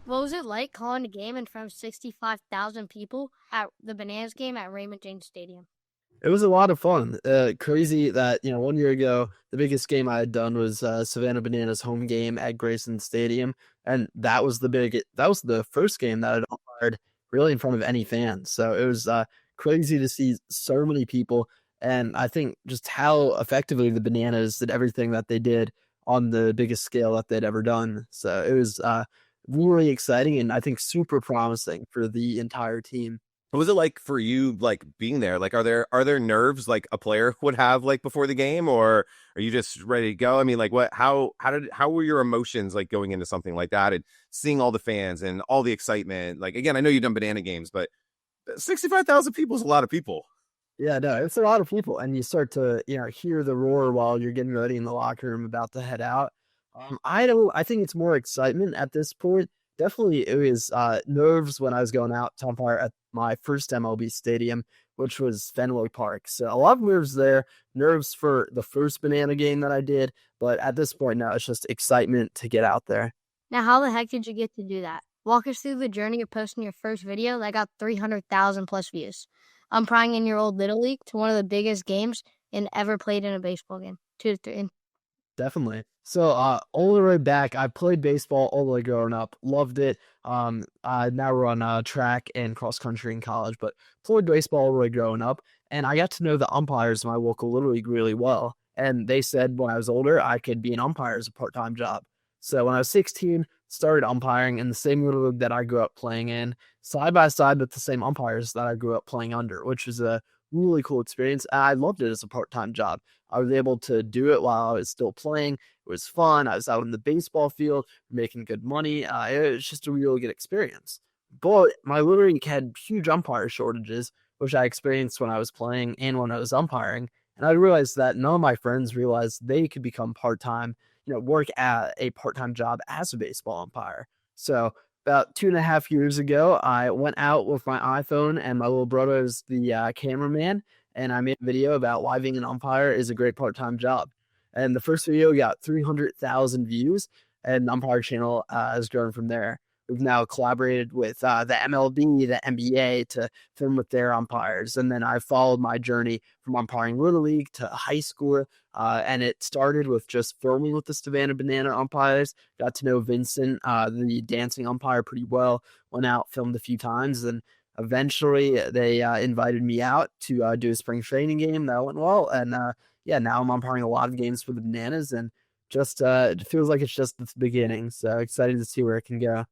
What was it like calling a game in front of 65,000 people at the Bananas game at Raymond James Stadium? It was a lot of fun. Crazy that, 1 year ago, the biggest game I had done was Savannah Bananas home game at Grayson Stadium. And that was the first game that I'd umpired really in front of any fans. So it was crazy to see so many people. And I think just how effectively the Bananas did everything that they did on the biggest scale that they'd ever done. So it was really exciting and I think super promising for the entire team. What was it like for you, like being there? Like, are there nerves like a player would have like before the game, or are you just ready to go? I mean, like, how were your emotions like going into something like that and seeing all the fans and all the excitement? Like, again, I know you've done banana games, but 65,000 people is a lot of people. Yeah, no, it's a lot of people, and you start to, hear the roar while you're getting ready in the locker room about to head out. I think it's more excitement at this point. Definitely, it was nerves when I was going out to umpire at my first MLB stadium, which was Fenway Park. So a lot of nerves there, nerves for the first banana game that I did, but at this point now, it's just excitement to get out there. Now, how the heck did you get to do that? Walk us through the journey of posting your first video that got 300,000 plus views. Umpiring in your old Little League to one of the biggest games in ever played in a baseball game. 2 to 3. Definitely. So, all the way back, I played baseball all the way growing up. Loved it. I now run track and cross country in college, but played baseball all the way growing up. And I got to know the umpires in my local Little League really well. And they said when I was older, I could be an umpire as a part-time job. So when I was 16, started umpiring in the same Little League that I grew up playing in, side by side with the same umpires that I grew up playing under, which was a really cool experience. I loved it as a part-time job. I was able to do it while I was still playing. It was fun. I was out in the baseball field making good money. It was just a really good experience. But my Little League had huge umpire shortages, which I experienced when I was playing and when I was umpiring. And I realized that none of my friends realized they could become part-time, work at a part-time job as a baseball umpire. So about 2.5 years ago, I went out with my iPhone and my little brother is the cameraman, and I made a video about why being an umpire is a great part-time job. And the first video got 300,000 views, and Umpire Channel has grown from there. We've now collaborated with the MLB, the NBA to film with their umpires. And then I followed my journey from umpiring Little League to high school. And it started with just filming with the Savannah Banana umpires. Got to know Vincent, the dancing umpire, pretty well. Went out, filmed a few times. And eventually they invited me out to do a spring training game. That went well. And yeah, now I'm umpiring a lot of games for the Bananas. And just it feels like it's just the beginning. So excited to see where it can go.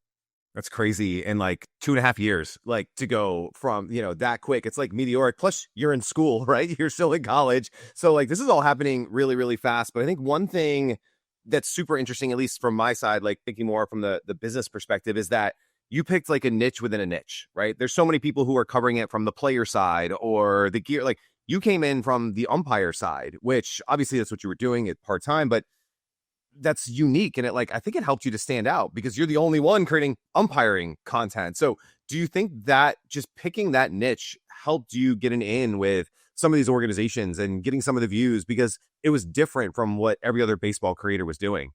That's crazy. And like 2.5 years, like to go from, that quick, it's like meteoric. Plus you're in school, right? You're still in college. So like this is all happening really, really fast. But I think one thing that's super interesting, at least from my side, like thinking more from the business perspective, is that you picked like a niche within a niche, right? There's so many people who are covering it from the player side or the gear. Like you came in from the umpire side, which obviously that's what you were doing at part-time, but that's unique. And I think it helped you to stand out because you're the only one creating umpiring content. So do you think that just picking that niche helped you get an in with some of these organizations and getting some of the views because it was different from what every other baseball creator was doing?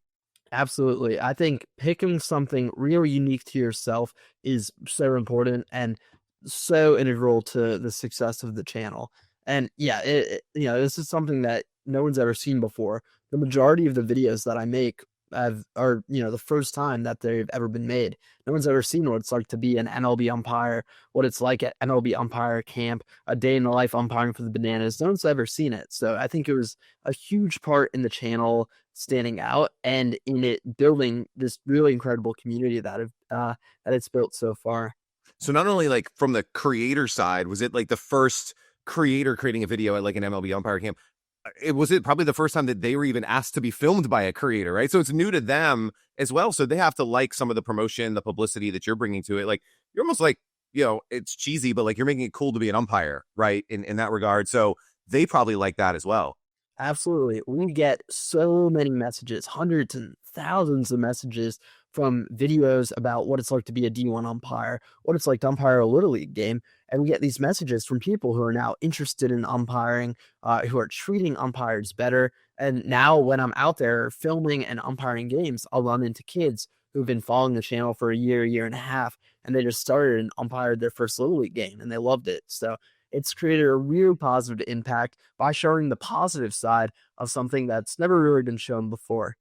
Absolutely. I think picking something really unique to yourself is so important and so integral to the success of the channel. And yeah, this is something that no one's ever seen before. The majority of the videos that I make are, the first time that they've ever been made. No one's ever seen what it's like to be an MLB umpire, what it's like at MLB umpire camp, a day in the life umpiring for the Bananas. No one's ever seen it. So I think it was a huge part in the channel standing out and in it building this really incredible community that it's built so far. So not only like from the creator side, was it like the first creator creating a video at like an MLB umpire camp? Was it probably the first time that they were even asked to be filmed by a creator, right? So it's new to them as well. So they have to like some of the promotion, the publicity that you're bringing to it. Like you're almost like, it's cheesy, but like you're making it cool to be an umpire, right? In that regard. So they probably like that as well. Absolutely. We get so many messages, hundreds and thousands of messages from videos about what it's like to be a D1 umpire, what it's like to umpire a Little League game. And we get these messages from people who are now interested in umpiring, who are treating umpires better. And now when I'm out there filming and umpiring games, I'll run into kids who've been following the channel for a year and a half, and they just started and umpired their first Little League game, and they loved it. So it's created a real positive impact by showing the positive side of something that's never really been shown before.